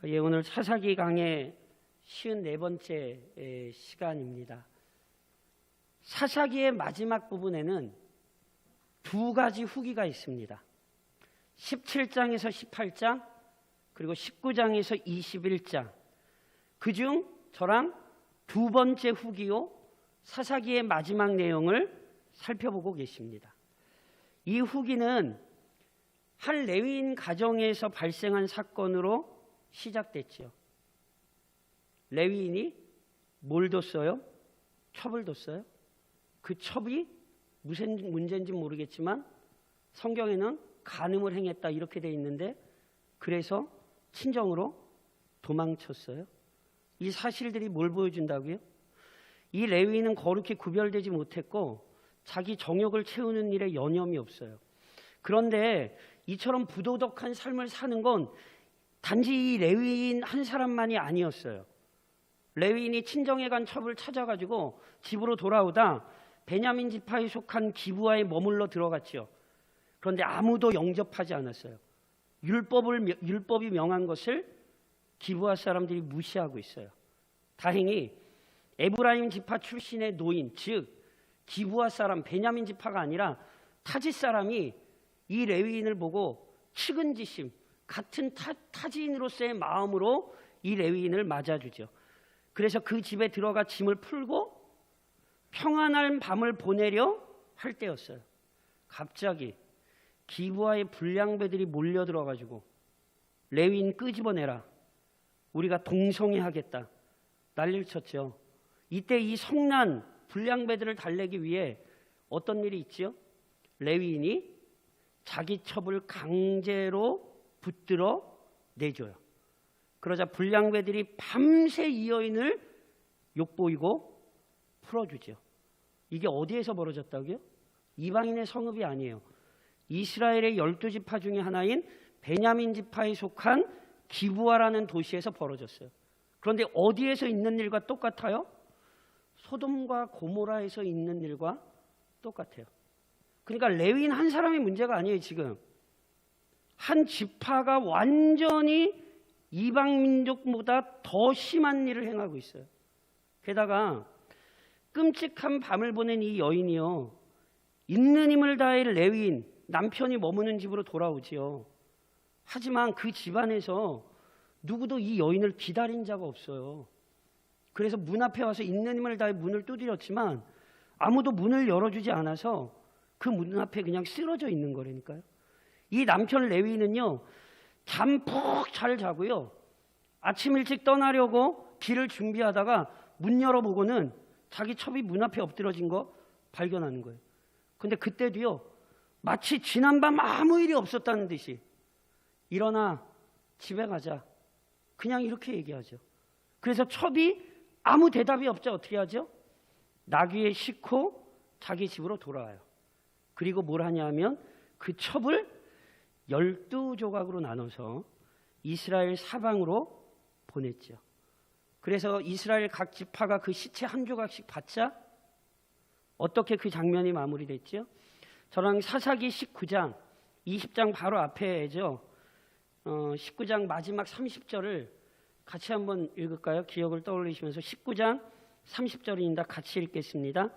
오늘 사사기 강의 54번째 시간입니다. 사사기의 마지막 부분에는 두 가지 후기가 있습니다. 17장에서 18장 그리고 19장에서 21장, 그중 저랑 두 번째 후기요 사사기의 마지막 내용을 살펴보고 계십니다. 이 후기는 한 레위인 가정에서 발생한 사건으로 시작됐죠. 레위인이 뭘 뒀어요? 첩을 뒀어요. 그 첩이 무슨 문제인지 모르겠지만 성경에는 간음을 행했다 이렇게 돼 있는데, 그래서 친정으로 도망쳤어요. 이 사실들이 뭘 보여준다고요? 이 레위인은 거룩히 구별되지 못했고 자기 정욕을 채우는 일에 여념이 없어요. 그런데 이처럼 부도덕한 삶을 사는 건 단지 이 레위인 한 사람만이 아니었어요. 레위인이 친정에 간 첩을 찾아가지고 집으로 돌아오다 베냐민 지파에 속한 기브아에 머물러 들어갔죠. 그런데 아무도 영접하지 않았어요. 율법이 명한 것을 기브아 사람들이 무시하고 있어요. 다행히 에브라임 지파 출신의 노인, 즉 기브아 사람, 베냐민 지파가 아니라 타짓 사람이 이 레위인을 보고 측은지심, 같은 타지인으로서의 마음으로 이 레위인을 맞아주죠. 그래서 그 집에 들어가 짐을 풀고 평안한 밤을 보내려 할 때였어요. 갑자기 기브아의 불량배들이 몰려들어가지고 레위인 끄집어내라, 우리가 동성애하겠다 난리를 쳤죠. 이때 이 성난 불량배들을 달래기 위해 어떤 일이 있죠? 레위인이 자기 첩을 강제로 붙들어 내줘요. 그러자 불량배들이 밤새 이 여인을 욕보이고 풀어주죠. 이게 어디에서 벌어졌다고요? 이방인의 성읍이 아니에요. 이스라엘의 12지파 중에 하나인 베냐민 지파에 속한 기브아라는 도시에서 벌어졌어요. 그런데 어디에서 있는 일과 똑같아요? 소돔과 고모라에서 있는 일과 똑같아요. 그러니까 레위인 한 사람의 문제가 아니에요. 지금 한 지파가 완전히 이방 민족보다 더 심한 일을 행하고 있어요. 게다가 끔찍한 밤을 보낸 이 여인이요, 있는 힘을 다해 레위인, 남편이 머무는 집으로 돌아오지요. 하지만 그 집안에서 누구도 이 여인을 기다린 자가 없어요. 그래서 문 앞에 와서 있는 힘을 다해 문을 두드렸지만 아무도 문을 열어주지 않아서 그 문 앞에 그냥 쓰러져 있는 거라니까요. 이 남편 레위인은요, 잠 푹 잘 자고요, 아침 일찍 떠나려고 길을 준비하다가 문 열어보고는 자기 첩이 문 앞에 엎드러진 거 발견하는 거예요. 근데 그때도요, 마치 지난밤 아무 일이 없었다는 듯이 일어나 집에 가자, 그냥 이렇게 얘기하죠. 그래서 첩이 아무 대답이 없자 어떻게 하죠? 나귀에 싣고 자기 집으로 돌아와요. 그리고 뭘 하냐 하면 그 첩을 12조각으로 나눠서 이스라엘 사방으로 보냈죠. 그래서 이스라엘 각 지파가 그 시체 한 조각씩 받자 어떻게 그 장면이 마무리됐죠? 저랑 사사기 19장 20장 바로 앞에죠. 19장 마지막 30절을 같이 한번 읽을까요? 기억을 떠올리시면서 19장 30절입니다. 같이 읽겠습니다.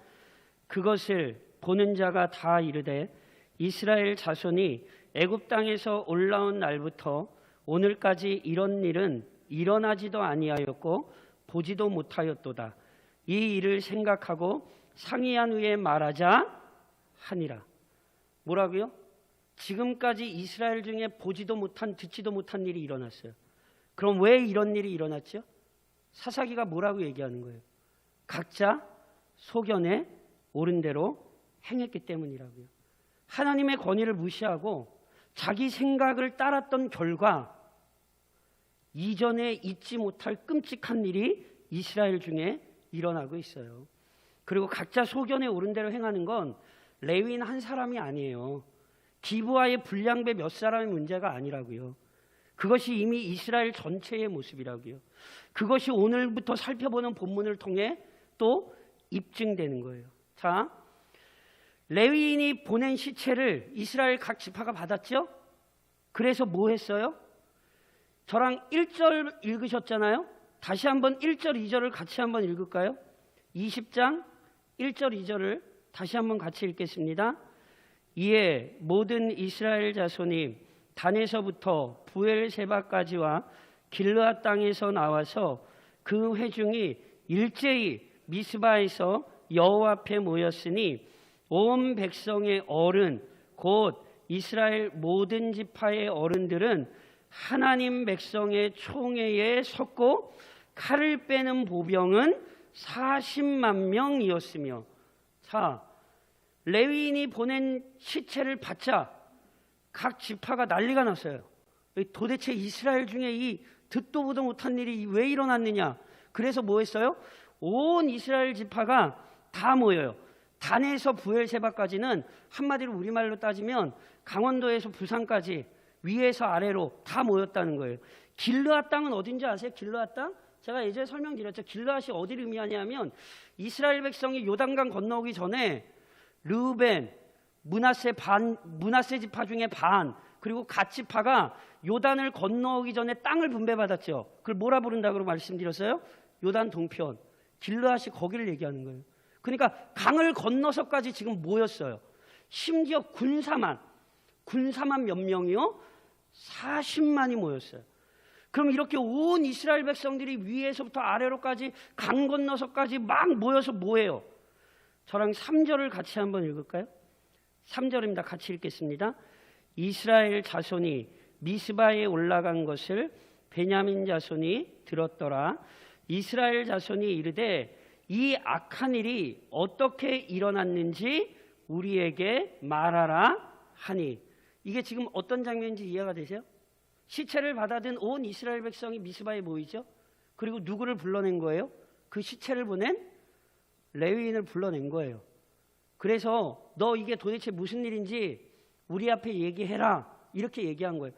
그것을 보는 자가 다 이르되 이스라엘 자손이 애굽 땅에서 올라온 날부터 오늘까지 이런 일은 일어나지도 아니하였고 보지도 못하였도다. 이 일을 생각하고 상의한 후에 말하자 하니라. 뭐라고요? 지금까지 이스라엘 중에 보지도 못한, 듣지도 못한 일이 일어났어요. 그럼 왜 이런 일이 일어났죠? 사사기가 뭐라고 얘기하는 거예요? 각자 소견에 옳은 대로 행했기 때문이라고요. 하나님의 권위를 무시하고 자기 생각을 따랐던 결과 이전에 잊지 못할 끔찍한 일이 이스라엘 중에 일어나고 있어요. 그리고 각자 소견에 옳은 대로 행하는 건 레위인 한 사람이 아니에요. 기브아의 불량배 몇 사람의 문제가 아니라고요. 그것이 이미 이스라엘 전체의 모습이라고요. 그것이 오늘부터 살펴보는 본문을 통해 또 입증되는 거예요. 자, 레위인이 보낸 시체를 이스라엘 각 지파가 받았죠. 그래서 뭐 했어요? 저랑 1절 읽으셨잖아요. 다시 한번 1절, 2절을 같이 한번 읽을까요? 20장 1절, 2절을 다시 한번 같이 읽겠습니다. 이에 모든 이스라엘 자손이 단에서부터 부엘세바까지와 길르앗 땅에서 나와서 그 회중이 일제히 미스바에서 여호와 앞에 모였으니 온 백성의 어른 곧 이스라엘 모든 지파의 어른들은 하나님 백성의 총회에 섰고 칼을 빼는 보병은 40만 명이었으며. 자, 레위인이 보낸 시체를 받자 각 지파가 난리가 났어요. 도대체 이스라엘 중에 이 듣도 보도 못한 일이 왜 일어났느냐. 그래서 뭐 했어요? 온 이스라엘 지파가 다 모여요. 단에서 부엘세바까지는 한마디로 우리말로 따지면 강원도에서 부산까지 위에서 아래로 다 모였다는 거예요. 길르앗 땅은 어딘지 아세요? 길르앗 땅? 제가 예전에 설명드렸죠. 길르앗이 어디를 의미하냐면 이스라엘 백성이 요단강 건너오기 전에 르우벤, 므낫세 지파 중에 반, 그리고 갓 지파가 요단을 건너오기 전에 땅을 분배받았죠. 그걸 뭐라 부른다고 말씀드렸어요? 요단 동편. 길르앗이 거기를 얘기하는 거예요. 그러니까 강을 건너서까지 지금 모였어요. 심지어 군사만 몇 명이요? 40만이 모였어요. 그럼 이렇게 온 이스라엘 백성들이 위에서부터 아래로까지 강 건너서까지 막 모여서 뭐예요? 저랑 3절을 같이 한번 읽을까요? 3절입니다. 같이 읽겠습니다. 이스라엘 자손이 미스바에 올라간 것을 베냐민 자손이 들었더라. 이스라엘 자손이 이르되 이 악한 일이 어떻게 일어났는지 우리에게 말하라 하니. 이게 지금 어떤 장면인지 이해가 되세요? 시체를 받아든 온 이스라엘 백성이 미스바에 모이죠. 그리고 누구를 불러낸 거예요? 그 시체를 보낸 레위인을 불러낸 거예요. 그래서 너 이게 도대체 무슨 일인지 우리 앞에 얘기해라, 이렇게 얘기한 거예요.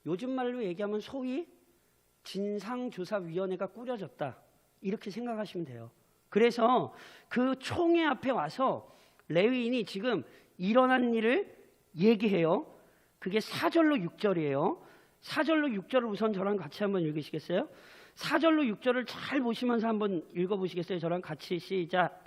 요즘 말로 얘기하면 소위 진상조사위원회가 꾸려졌다, 이렇게 생각하시면 돼요. 그래서 그 총회 앞에 와서 레위인이 지금 일어난 일을 얘기해요. 그게 4절로 6절이에요. 4절로 6절을 우선 저랑 같이 한번 읽으시겠어요? 4절로 6절을 잘 보시면서 한번 읽어보시겠어요? 저랑 같이 시작.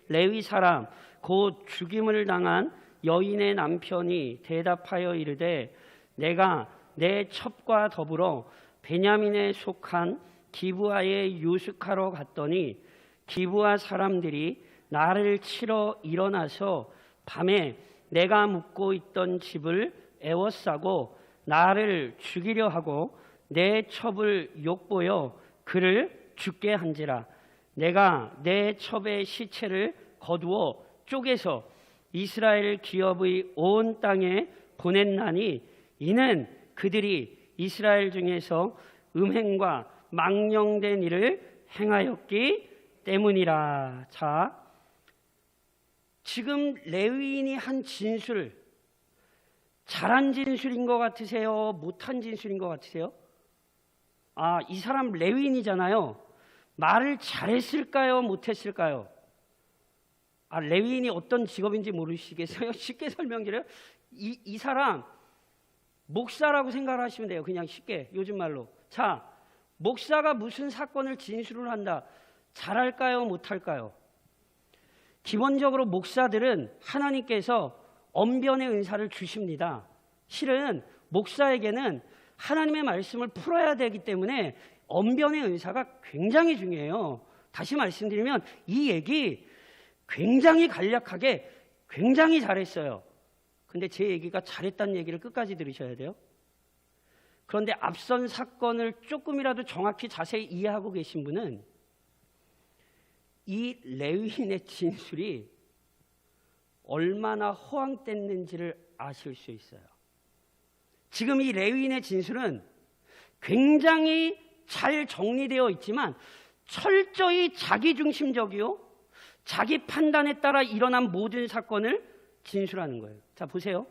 레위 사람 곧 죽임을 당한 여인의 남편이 대답하여 이르되 내가 내 첩과 더불어 베냐민에 속한 기브아에 유숙하러 갔더니 기브아 사람들이 나를 치러 일어나서 밤에 내가 묵고 있던 집을 에워싸고 나를 죽이려 하고 내 첩을 욕보여 그를 죽게 한지라. 내가 내 첩의 시체를 거두어 쪼개서 이스라엘 기업의 온 땅에 보냈나니 이는 그들이 이스라엘 중에서 음행과 망령된 일을 행하였기 때문이라. 자, 지금 레위인이 한 진술, 잘한 진술인 것 같으세요? 못한 진술인 것 같으세요? 아, 이 사람 레위인이잖아요. 말을 잘했을까요? 못했을까요? 아, 레위인이 어떤 직업인지 모르시겠어요? 쉽게 설명드려요. 이 사람 목사라고 생각을 하시면 돼요. 그냥 쉽게 요즘 말로. 자, 목사가 무슨 사건을 진술을 한다. 잘할까요? 못할까요? 기본적으로 목사들은 하나님께서 언변의 은사를 주십니다. 실은 목사에게는 하나님의 말씀을 풀어야 되기 때문에 언변의 은사가 굉장히 중요해요. 다시 말씀드리면 이 얘기 굉장히 간략하게 굉장히 잘했어요. 근데 제 얘기가 잘했다는 얘기를 끝까지 들으셔야 돼요. 그런데 앞선 사건을 조금이라도 정확히 자세히 이해하고 계신 분은 이 레위인의 진술이 얼마나 허황됐는지를 아실 수 있어요. 지금 이 레위인의 진술은 굉장히 잘 정리되어 있지만 철저히 자기중심적이요, 자기 판단에 따라 일어난 모든 사건을 진술하는 거예요. 자, 보세요.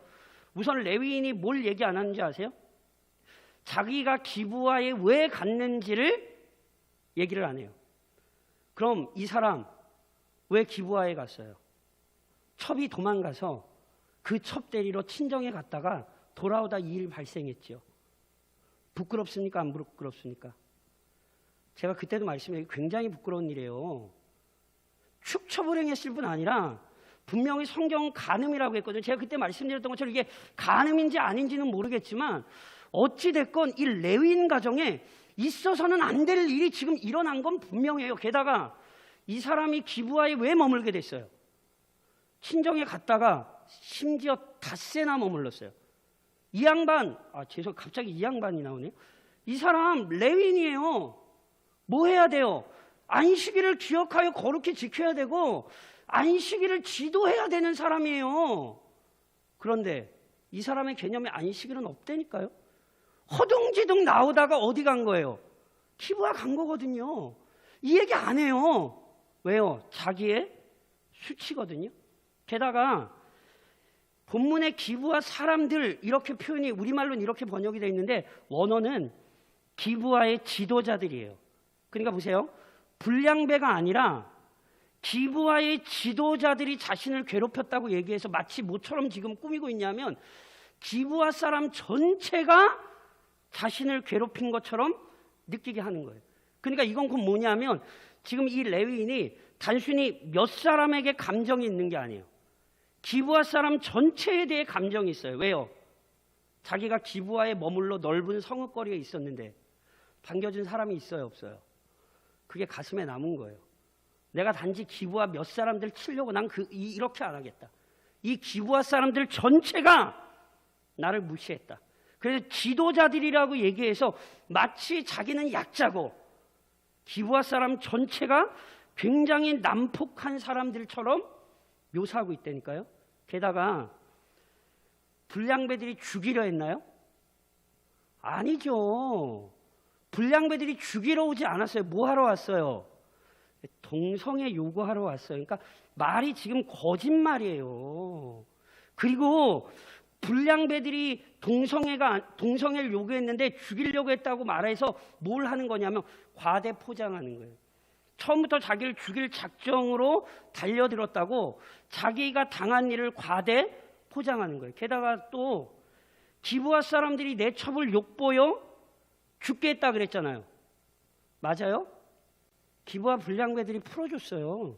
우선 레위인이 뭘 얘기 안 하는지 아세요? 자기가 기브아에 왜 갔는지를 얘기를 안 해요. 그럼 이 사람 왜 기브아에 갔어요? 첩이 도망가서 그 첩 데리러 친정에 갔다가 돌아오다 이 일 발생했죠. 부끄럽습니까? 안 부끄럽습니까? 제가 그때도 말씀드린 굉장히 부끄러운 일이에요. 축처불행했을 뿐 아니라 분명히 성경은 간음이라고 했거든요. 제가 그때 말씀드렸던 것처럼 이게 간음인지 아닌지는 모르겠지만 어찌됐건 이 레위인 가정에 있어서는 안 될 일이 지금 일어난 건 분명해요. 게다가 이 사람이 기브아에 왜 머물게 됐어요? 친정에 갔다가 심지어 닷새나 머물렀어요. 이 양반, 갑자기 이 양반이 나오네요. 이 사람 레위인이에요. 뭐 해야 돼요? 안식일을 기억하여 거룩히 지켜야 되고 안식일을 지도해야 되는 사람이에요. 그런데 이 사람의 개념에 안식일은 없다니까요. 허둥지둥 나오다가 어디 간 거예요? 기브아 간 거거든요. 이 얘기 안 해요. 왜요? 자기의 수치거든요. 게다가 본문의 기브아 사람들 이렇게 표현이 우리말로는 이렇게 번역이 되어 있는데 원어는 기브아의 지도자들이에요. 그러니까 보세요. 불량배가 아니라 기브아의 지도자들이 자신을 괴롭혔다고 얘기해서 마치 뭐처럼 지금 꾸미고 있냐면 기브아 사람 전체가 자신을 괴롭힌 것처럼 느끼게 하는 거예요. 그러니까 이건 곧 뭐냐면 지금 이 레위인이 단순히 몇 사람에게 감정이 있는 게 아니에요. 기브아 사람 전체에 대해 감정이 있어요. 왜요? 자기가 기브아에 머물러 넓은 성읍거리에 있었는데 반겨준 사람이 있어요? 없어요? 그게 가슴에 남은 거예요. 내가 단지 기브아 몇 사람들 치려고 난 이렇게 안 하겠다. 이 기브아 사람들 전체가 나를 무시했다. 그래서 지도자들이라고 얘기해서 마치 자기는 약자고 기브아 사람 전체가 굉장히 난폭한 사람들처럼 묘사하고 있다니까요. 게다가 불량배들이 죽이려 했나요? 아니죠. 불량배들이 죽이러 오지 않았어요. 뭐 하러 왔어요? 동성애 요구하러 왔어요. 그러니까 말이 지금 거짓말이에요. 그리고 불량배들이 동성애를 요구했는데 죽이려고 했다고 말해서 뭘 하는 거냐면 과대 포장하는 거예요. 처음부터 자기를 죽일 작정으로 달려들었다고 자기가 당한 일을 과대 포장하는 거예요. 게다가 또 기브아 사람들이 내 첩을 욕보여 죽게 했다 그랬잖아요. 맞아요? 기브아 불량배들이 풀어줬어요.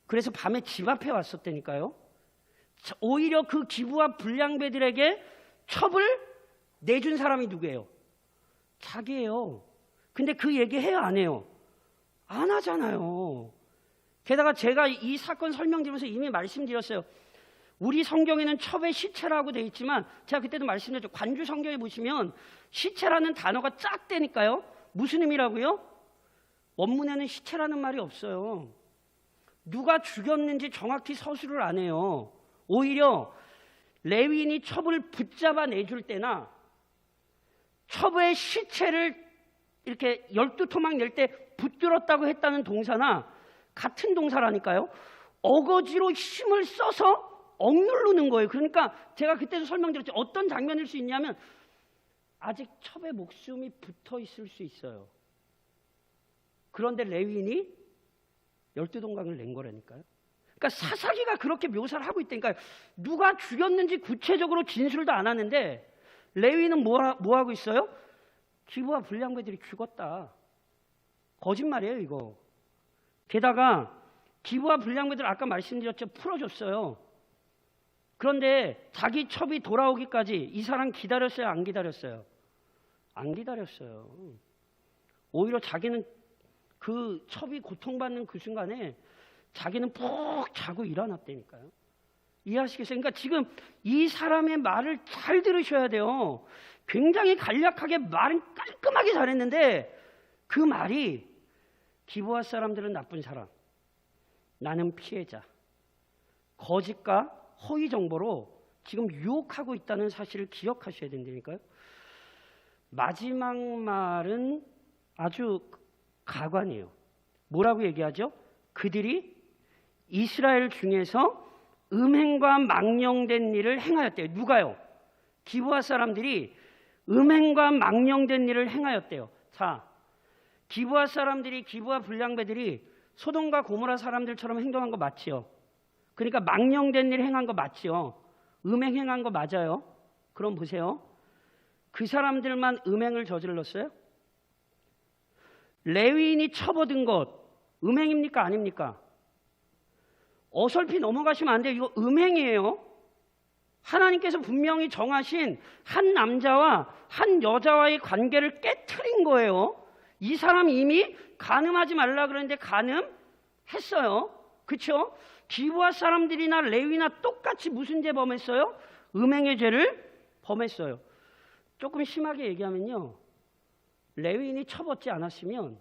그래서 밤에 집 앞에 왔었다니까요. 오히려 그 기브아 불량배들에게 첩을 내준 사람이 누구예요? 자기예요. 근데 그 얘기 해요, 안 해요? 안 하잖아요. 게다가 제가 이 사건 설명드리면서 이미 말씀드렸어요. 우리 성경에는 첩의 시체라고 되어 있지만 제가 그때도 말씀드렸죠. 관주 성경에 보시면 시체라는 단어가 짝대니까요. 무슨 의미라고요? 원문에는 시체라는 말이 없어요. 누가 죽였는지 정확히 서술을 안 해요. 오히려 레위인이 첩을 붙잡아 내줄 때나 첩의 시체를 이렇게 12토막 낼 때 붙들었다고 했다는 동사나 같은 동사라니까요. 어거지로 힘을 써서 억누르는 거예요. 그러니까 제가 그때도 설명드렸죠. 어떤 장면일 수 있냐면 아직 첩의 목숨이 붙어 있을 수 있어요. 그런데 레위인이 12동강을 낸 거라니까요. 그러니까 사사기가 그렇게 묘사를 하고 있다니까요. 누가 죽였는지 구체적으로 진술도 안 하는데 레위인은 뭐 하고 있어요? 기브아 불량배들이 죽었다. 거짓말이에요, 이거. 게다가 기브아 불량배들 아까 말씀드렸죠. 풀어줬어요. 그런데 자기 첩이 돌아오기까지 이 사람 기다렸어요? 안 기다렸어요? 안 기다렸어요. 오히려 자기는 그 첩이 고통받는 그 순간에 자기는 푹 자고 일어났다니까요. 이해하시겠어요? 그러니까 지금 이 사람의 말을 잘 들으셔야 돼요. 굉장히 간략하게 말은 깔끔하게 잘했는데 그 말이 기브아 사람들은 나쁜 사람, 나는 피해자, 거짓과 허위 정보로 지금 유혹하고 있다는 사실을 기억하셔야 된다니까요. 마지막 말은 아주 가관이에요. 뭐라고 얘기하죠? 그들이 이스라엘 중에서 음행과 망령된 일을 행하였대요. 누가요? 기브아 사람들이 음행과 망령된 일을 행하였대요. 자, 기브아 사람들이, 기브아 불량배들이 소돔과 고모라 사람들처럼 행동한 거 맞지요? 그러니까 망령된 일 행한 거 맞지요? 음행 행한 거 맞아요? 그럼 보세요. 그 사람들만 음행을 저질렀어요? 레위인이 쳐버든 것 음행입니까? 아닙니까? 어설피 넘어가시면 안 돼요. 이거 음행이에요. 하나님께서 분명히 정하신 한 남자와 한 여자와의 관계를 깨트린 거예요. 이 사람 이미 간음하지 말라 그러는데 간음했어요. 그렇죠? 기브아 사람들이나 레위나 똑같이 무슨 죄 범했어요? 음행의 죄를 범했어요. 조금 심하게 얘기하면요, 레위인이 쳐받지 않았으면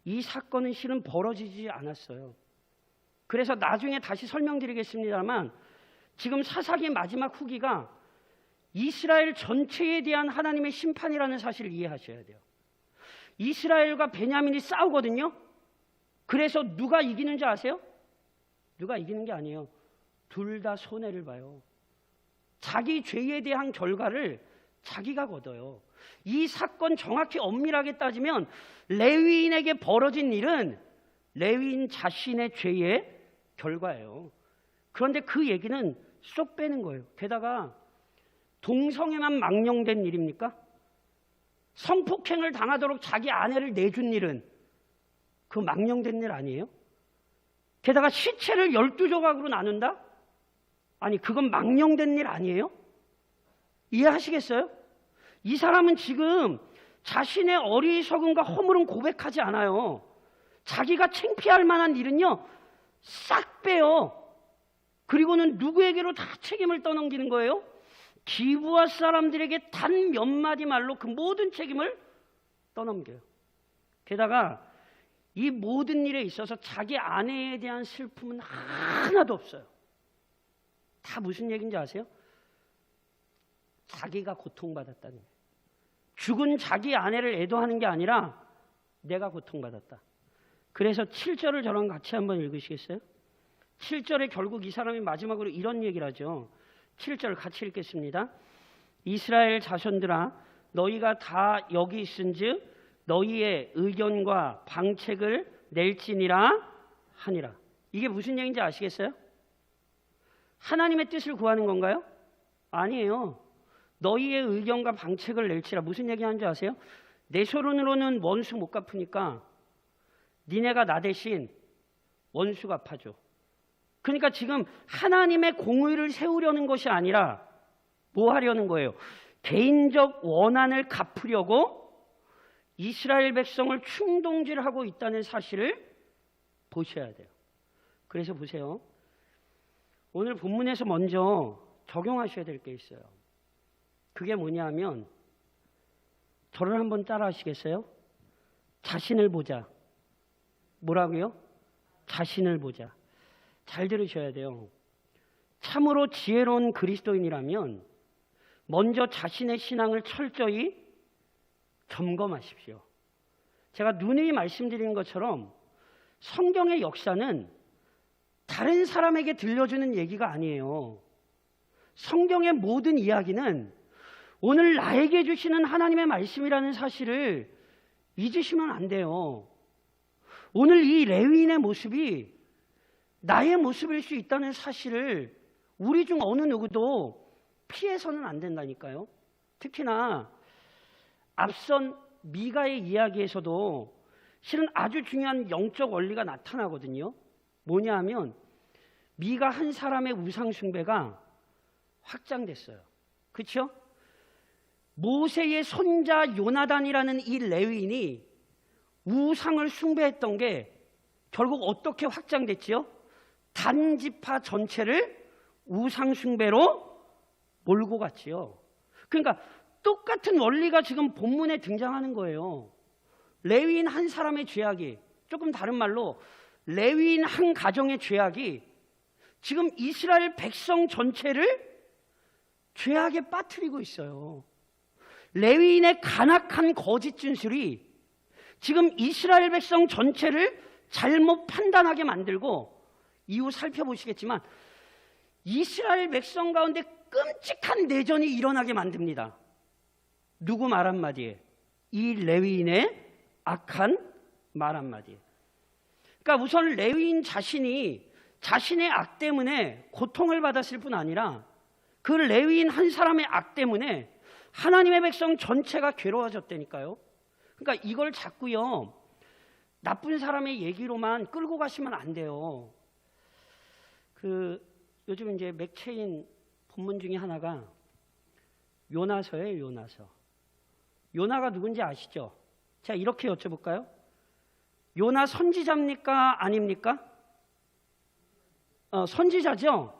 이 사건은 실은 벌어지지 않았어요. 그래서 나중에 다시 설명드리겠습니다만, 지금 사사기의 마지막 후기가 이스라엘 전체에 대한 하나님의 심판이라는 사실을 이해하셔야 돼요. 이스라엘과 베냐민이 싸우거든요. 그래서 누가 이기는 줄 아세요? 누가 이기는 게 아니에요. 둘 다 손해를 봐요. 자기 죄에 대한 결과를 자기가 거둬요. 이 사건 정확히 엄밀하게 따지면 레위인에게 벌어진 일은 레위인 자신의 죄의 결과예요. 그런데 그 얘기는 쏙 빼는 거예요. 게다가 동성애만 망령된 일입니까? 성폭행을 당하도록 자기 아내를 내준 일은 그 망령된 일 아니에요? 게다가 시체를 12조각으로 나눈다? 아니, 그건 망령된 일 아니에요? 이해하시겠어요? 이 사람은 지금 자신의 어리석음과 허물은 고백하지 않아요. 자기가 창피할 만한 일은요, 싹 빼요. 그리고는 누구에게로 다 책임을 떠넘기는 거예요? 기브아 사람들에게 단 몇 마디 말로 그 모든 책임을 떠넘겨요. 게다가 이 모든 일에 있어서 자기 아내에 대한 슬픔은 하나도 없어요. 다 무슨 얘기인지 아세요? 자기가 고통받았다는 거예요. 죽은 자기 아내를 애도하는 게 아니라 내가 고통받았다. 그래서 7절을 저랑 같이 한번 읽으시겠어요? 7절에 결국 이 사람이 마지막으로 이런 얘기를 하죠. 7절 같이 읽겠습니다. 이스라엘 자손들아, 너희가 다 여기 있은즉 너희의 의견과 방책을 낼지니라 하니라. 이게 무슨 얘기인지 아시겠어요? 하나님의 뜻을 구하는 건가요? 아니에요. 너희의 의견과 방책을 낼지라. 무슨 얘기하는 줄 아세요? 내 손으로는 원수 못 갚으니까 니네가 나 대신 원수 갚아줘. 그러니까 지금 하나님의 공의를 세우려는 것이 아니라 뭐 하려는 거예요? 개인적 원한을 갚으려고 이스라엘 백성을 충동질하고 있다는 사실을 보셔야 돼요. 그래서 보세요. 오늘 본문에서 먼저 적용하셔야 될 게 있어요. 그게 뭐냐면, 저를 한번 따라 하시겠어요? 자신을 보자. 뭐라고요? 자신을 보자. 잘 들으셔야 돼요. 참으로 지혜로운 그리스도인이라면 먼저 자신의 신앙을 철저히 점검하십시오. 제가 누누이 말씀드린 것처럼 성경의 역사는 다른 사람에게 들려주는 얘기가 아니에요. 성경의 모든 이야기는 오늘 나에게 주시는 하나님의 말씀이라는 사실을 잊으시면 안 돼요. 오늘 이 레위인의 모습이 나의 모습일 수 있다는 사실을 우리 중 어느 누구도 피해서는 안 된다니까요. 특히나 앞선 미가의 이야기에서도 실은 아주 중요한 영적 원리가 나타나거든요. 뭐냐 하면 미가 한 사람의 우상 숭배가 확장됐어요. 그렇죠? 모세의 손자 요나단이라는 이 레위인이 우상을 숭배했던 게 결국 어떻게 확장됐지요? 단지파 전체를 우상 숭배로 몰고 갔지요. 그러니까 똑같은 원리가 지금 본문에 등장하는 거예요. 레위인 한 사람의 죄악이, 조금 다른 말로 레위인 한 가정의 죄악이 지금 이스라엘 백성 전체를 죄악에 빠뜨리고 있어요. 레위인의 간악한 거짓 진술이 지금 이스라엘 백성 전체를 잘못 판단하게 만들고, 이후 살펴보시겠지만 이스라엘 백성 가운데 끔찍한 내전이 일어나게 만듭니다. 누구 말 한마디에? 이 레위인의 악한 말 한마디에. 그러니까 우선 레위인 자신이 자신의 악 때문에 고통을 받았을 뿐 아니라 그 레위인 한 사람의 악 때문에 하나님의 백성 전체가 괴로워졌다니까요. 그러니까 이걸 자꾸요 나쁜 사람의 얘기로만 끌고 가시면 안 돼요. 요즘 이제 맥체인 본문 중에 하나가 요나서예요. 요나서. 요나가 누군지 아시죠? 자, 이렇게 여쭤볼까요? 요나 선지자입니까? 아닙니까? 선지자죠?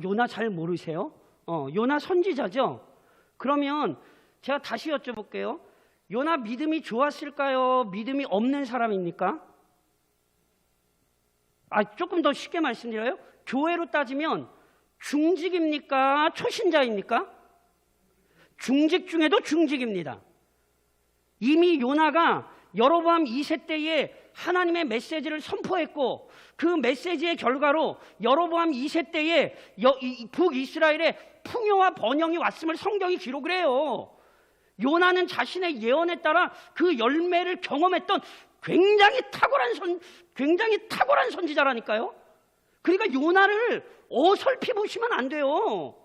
요나 잘 모르세요? 요나 선지자죠? 그러면 제가 다시 여쭤볼게요. 요나 믿음이 좋았을까요? 믿음이 없는 사람입니까? 조금 더 쉽게 말씀드려요. 교회로 따지면 중직입니까? 초신자입니까? 중직 중에도 중직입니다. 이미 요나가 여로보암 2세 때에 하나님의 메시지를 선포했고 그 메시지의 결과로 여로보암 2세 때에 북이스라엘에 풍요와 번영이 왔음을 성경이 기록을 해요. 요나는 자신의 예언에 따라 그 열매를 경험했던 굉장히 탁월한 선지자라니까요. 그러니까 요나를 어설피 보시면 안 돼요.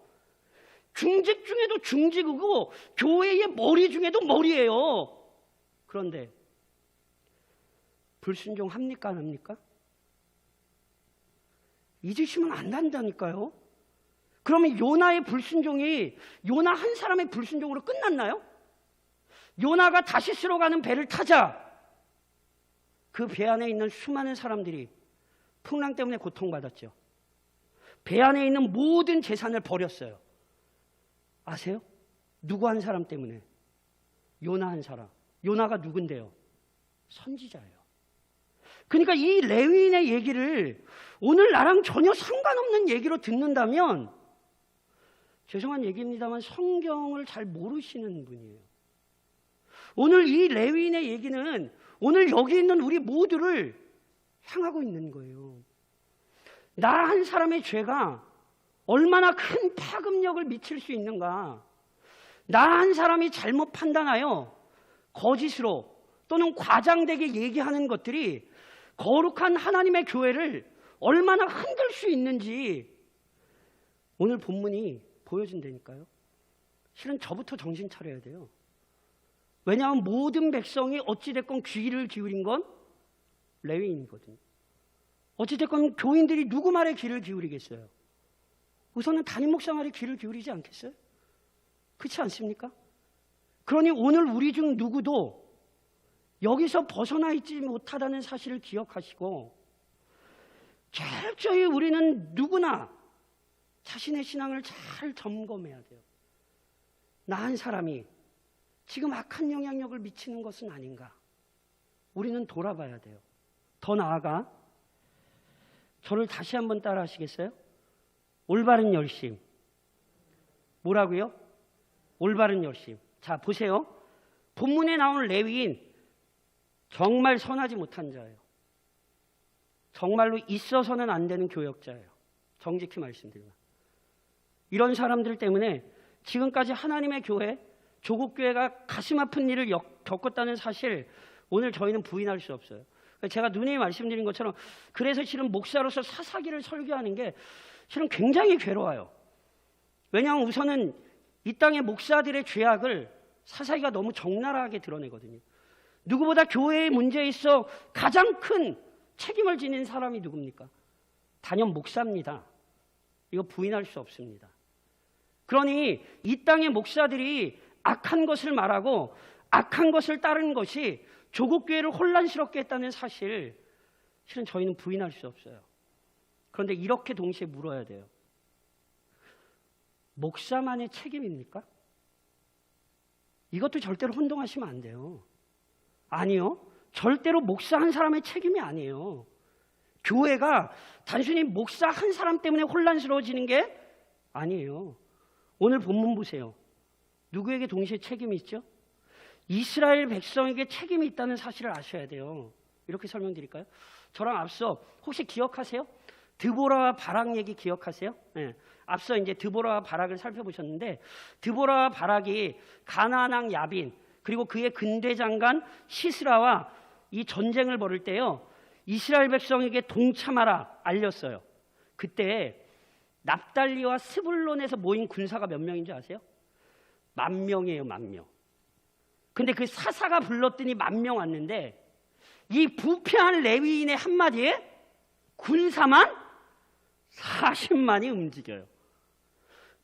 중직 중에도 중직이고 교회의 머리 중에도 머리예요. 그런데 불순종합니까? 안 합니까? 잊으시면 안 된다니까요. 그러면 요나의 불순종이 요나 한 사람의 불순종으로 끝났나요? 요나가 다시스로 가는 배를 타자 그 배 안에 있는 수많은 사람들이 풍랑 때문에 고통받았죠. 배 안에 있는 모든 재산을 버렸어요. 아세요? 누구 한 사람 때문에? 요나 한 사람. 요나가 누군데요? 선지자예요. 그러니까 이 레위인의 얘기를 오늘 나랑 전혀 상관없는 얘기로 듣는다면 죄송한 얘기입니다만 성경을 잘 모르시는 분이에요. 오늘 이 레위인의 얘기는 오늘 여기 있는 우리 모두를 향하고 있는 거예요. 나 한 사람의 죄가 얼마나 큰 파급력을 미칠 수 있는가. 나 한 사람이 잘못 판단하여 거짓으로 또는 과장되게 얘기하는 것들이 거룩한 하나님의 교회를 얼마나 흔들 수 있는지 오늘 본문이 보여준다니까요. 실은 저부터 정신 차려야 돼요. 왜냐하면 모든 백성이 어찌됐건 귀를 기울인 건 레위인이거든요. 어찌됐건 교인들이 누구 말에 귀를 기울이겠어요? 우선은 담임 목사 말에 귀를 기울이지 않겠어요? 그렇지 않습니까? 그러니 오늘 우리 중 누구도 여기서 벗어나 있지 못하다는 사실을 기억하시고 철저히 우리는 누구나 자신의 신앙을 잘 점검해야 돼요. 나 한 사람이 지금 악한 영향력을 미치는 것은 아닌가? 우리는 돌아봐야 돼요. 더 나아가 저를 다시 한번 따라 하시겠어요? 올바른 열심. 뭐라고요? 올바른 열심. 자, 보세요. 본문에 나온 레위인 정말 선하지 못한 자예요. 정말로 있어서는 안 되는 교역자예요. 정직히 말씀드리면. 이런 사람들 때문에 지금까지 하나님의 교회, 조국교회가 가슴 아픈 일을 겪었다는 사실 오늘 저희는 부인할 수 없어요. 제가 누누이 말씀드린 것처럼 그래서 실은 목사로서 사사기를 설교하는 게 실은 굉장히 괴로워요. 왜냐하면 우선은 이 땅의 목사들의 죄악을 사사기가 너무 적나라하게 드러내거든요. 누구보다 교회의 문제에 있어 가장 큰 책임을 지닌 사람이 누굽니까? 단연 목사입니다. 이거 부인할 수 없습니다. 그러니 이 땅의 목사들이 악한 것을 말하고 악한 것을 따르는 것이 조국교회를 혼란스럽게 했다는 사실 실은 저희는 부인할 수 없어요. 그런데 이렇게 동시에 물어야 돼요. 목사만의 책임입니까? 이것도 절대로 혼동하시면 안 돼요. 아니요. 절대로 목사 한 사람의 책임이 아니에요. 교회가 단순히 목사 한 사람 때문에 혼란스러워지는 게 아니에요. 오늘 본문 보세요. 누구에게 동시에 책임이 있죠? 이스라엘 백성에게 책임이 있다는 사실을 아셔야 돼요. 이렇게 설명드릴까요? 저랑 앞서 혹시 기억하세요? 드보라와 바락 얘기 기억하세요? 네. 앞서 이제 드보라와 바락을 살펴보셨는데 드보라와 바락이 가나안 왕 야빈 그리고 그의 근대 장관 시스라와 이 전쟁을 벌일 때요. 이스라엘 백성에게 동참하라 알렸어요. 그때 납달리와 스불론에서 모인 군사가 몇 명인지 아세요? 10,000명이에요, 10,000명. 근데 그 사사가 불렀더니 10,000명 왔는데 이 부패한 레위인의 한마디에 군사만 40만이 움직여요.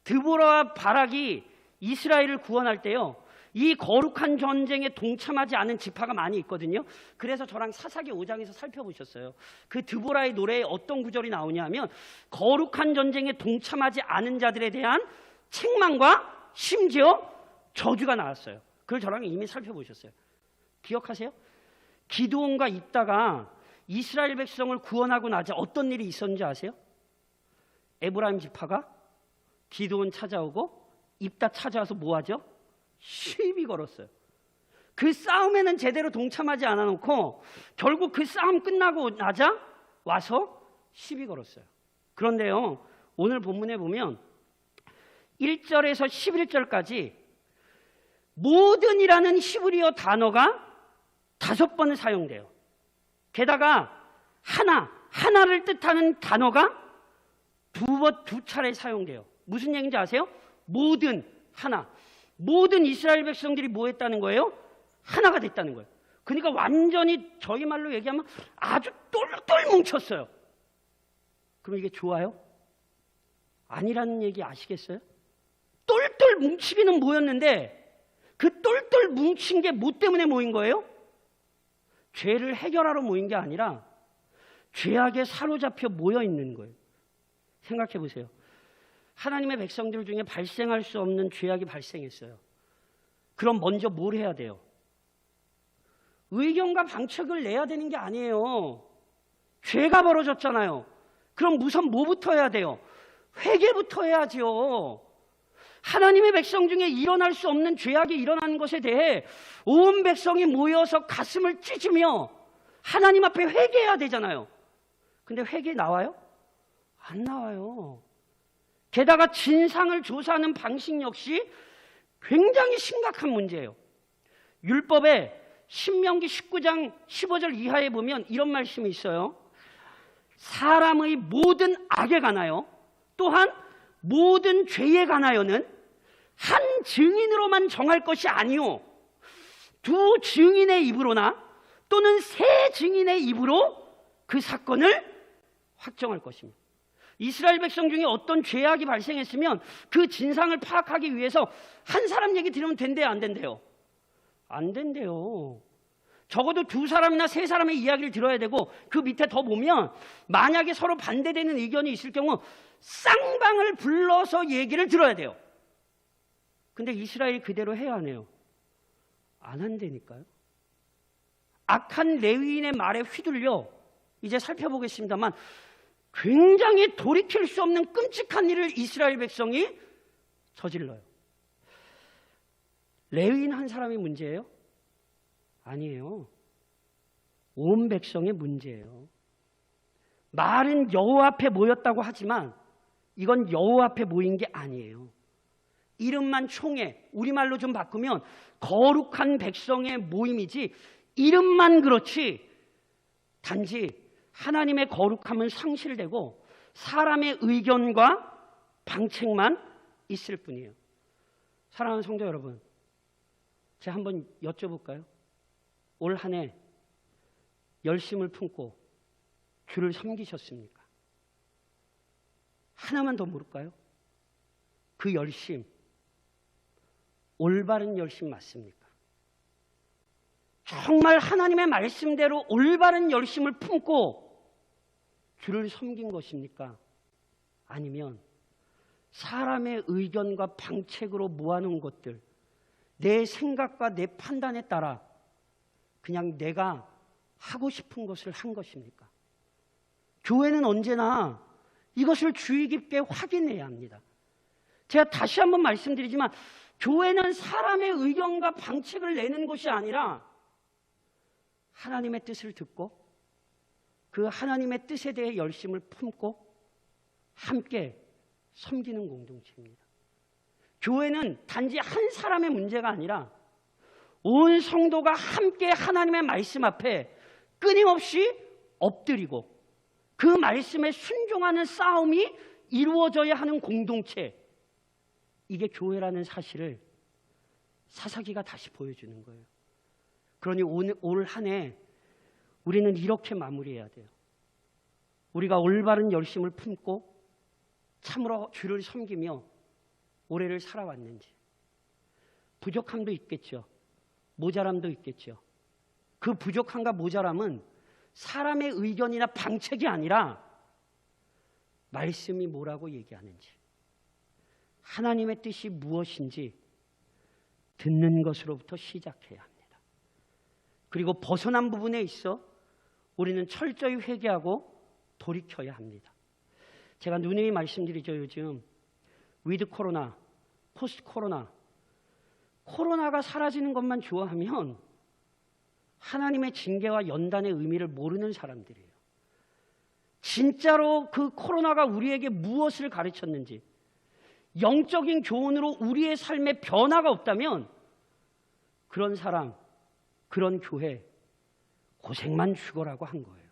드보라와 바락이 이스라엘을 구원할 때요, 이 거룩한 전쟁에 동참하지 않은 지파가 많이 있거든요. 그래서 저랑 사사기 5장에서 살펴보셨어요. 그 드보라의 노래에 어떤 구절이 나오냐 하면 거룩한 전쟁에 동참하지 않은 자들에 대한 책망과 심지어 저주가 나왔어요. 그걸 저랑 이미 살펴보셨어요. 기억하세요? 기드온과 있다가 이스라엘 백성을 구원하고 나자 어떤 일이 있었는지 아세요? 에브라임 지파가 기드온 찾아오고 입다 찾아와서 뭐 하죠? 시비 걸었어요. 그 싸움에는 제대로 동참하지 않아 놓고 결국 그 싸움 끝나고 나자 와서 시비 걸었어요. 그런데요, 오늘 본문에 보면 1절에서 11절까지 모든이라는 히브리어 단어가 5번 사용돼요. 게다가 하나를 뜻하는 단어가 두 차례 사용돼요. 무슨 얘기인지 아세요? 모든, 하나. 모든 이스라엘 백성들이 뭐 했다는 거예요? 하나가 됐다는 거예요. 그러니까 완전히 저희 말로 얘기하면 아주 똘똘 뭉쳤어요. 그럼 이게 좋아요? 아니라는 얘기 아시겠어요? 똘똘 뭉치기는 모였는데 그 똘똘 뭉친 게 뭐 때문에 모인 거예요? 죄를 해결하러 모인 게 아니라 죄악에 사로잡혀 모여 있는 거예요. 생각해 보세요. 하나님의 백성들 중에 발생할 수 없는 죄악이 발생했어요. 그럼 먼저 뭘 해야 돼요? 의견과 방책을 내야 되는 게 아니에요. 죄가 벌어졌잖아요. 그럼 우선 뭐부터 해야 돼요? 회개부터 해야죠. 하나님의 백성 중에 일어날 수 없는 죄악이 일어나는 것에 대해 온 백성이 모여서 가슴을 찢으며 하나님 앞에 회개해야 되잖아요. 근데 회개 나와요? 안 나와요. 게다가 진상을 조사하는 방식 역시 굉장히 심각한 문제예요. 율법에 신명기 19장 15절 이하에 보면 이런 말씀이 있어요. 사람의 모든 악에 관하여 또한 모든 죄에 관하여는 한 증인으로만 정할 것이 아니오, 두 증인의 입으로나 또는 세 증인의 입으로 그 사건을 확정할 것입니다. 이스라엘 백성 중에 어떤 죄악이 발생했으면 그 진상을 파악하기 위해서 한 사람 얘기 들으면 된대요, 안 된대요? 안 된대요. 적어도 2사람이나 3사람의 이야기를 들어야 되고 그 밑에 더 보면 만약에 서로 반대되는 의견이 있을 경우 쌍방을 불러서 얘기를 들어야 돼요. 근데 이스라엘이 그대로 해야 하네요. 안 한다니까요. 악한 레위인의 말에 휘둘려 이제 살펴보겠습니다만 굉장히 돌이킬 수 없는 끔찍한 일을 이스라엘 백성이 저질러요. 레위인 한 사람이 문제예요? 아니에요. 온 백성의 문제예요. 말은 여호와 앞에 모였다고 하지만 이건 여호와 앞에 모인 게 아니에요. 이름만 총회, 우리말로 좀 바꾸면 거룩한 백성의 모임이지 이름만 그렇지 단지 하나님의 거룩함은 상실되고 사람의 의견과 방책만 있을 뿐이에요. 사랑하는 성도 여러분, 제가 한번 여쭤볼까요? 올 한 해 열심을 품고 주를 섬기셨습니까? 하나만 더 물을까요? 그 열심, 올바른 열심 맞습니까? 정말 하나님의 말씀대로 올바른 열심을 품고 주를 섬긴 것입니까? 아니면 사람의 의견과 방책으로 모아놓은 것들, 내 생각과 내 판단에 따라 그냥 내가 하고 싶은 것을 한 것입니까? 교회는 언제나 이것을 주의 깊게 확인해야 합니다. 제가 다시 한번 말씀드리지만 교회는 사람의 의견과 방책을 내는 것이 아니라 하나님의 뜻을 듣고 그 하나님의 뜻에 대해 열심을 품고 함께 섬기는 공동체입니다. 교회는 단지 한 사람의 문제가 아니라 온 성도가 함께 하나님의 말씀 앞에 끊임없이 엎드리고 그 말씀에 순종하는 싸움이 이루어져야 하는 공동체, 이게 교회라는 사실을 사사기가 다시 보여주는 거예요. 그러니 올 한 해 우리는 이렇게 마무리해야 돼요. 우리가 올바른 열심을 품고 참으로 주를 섬기며 올해를 살아왔는지. 부족함도 있겠죠. 모자람도 있겠죠. 그 부족함과 모자람은 사람의 의견이나 방책이 아니라 말씀이 뭐라고 얘기하는지, 하나님의 뜻이 무엇인지 듣는 것으로부터 시작해야 합니다. 그리고 벗어난 부분에 있어 우리는 철저히 회개하고 돌이켜야 합니다. 제가 누누이 말씀드리죠. 요즘 위드 코로나, 포스트 코로나, 코로나가 사라지는 것만 좋아하면 하나님의 징계와 연단의 의미를 모르는 사람들이에요. 진짜로 그 코로나가 우리에게 무엇을 가르쳤는지, 영적인 교훈으로 우리의 삶에 변화가 없다면 그런 사람, 그런 교회 고생만 죽어라고 한 거예요.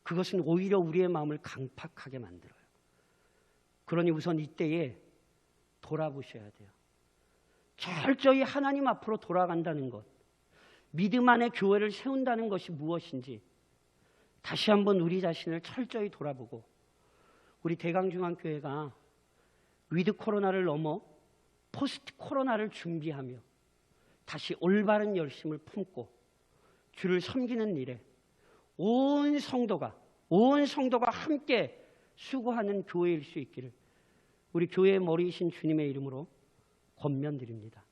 그것은 오히려 우리의 마음을 강팍하게 만들어요. 그러니 우선 이때에 돌아보셔야 돼요. 철저히 하나님 앞으로 돌아간다는 것, 믿음 안에 교회를 세운다는 것이 무엇인지 다시 한번 우리 자신을 철저히 돌아보고, 우리 대강중앙교회가 위드 코로나를 넘어 포스트 코로나를 준비하며 다시 올바른 열심을 품고 주를 섬기는 일에 온 성도가 함께 수고하는 교회일 수 있기를 우리 교회의 머리이신 주님의 이름으로 권면드립니다.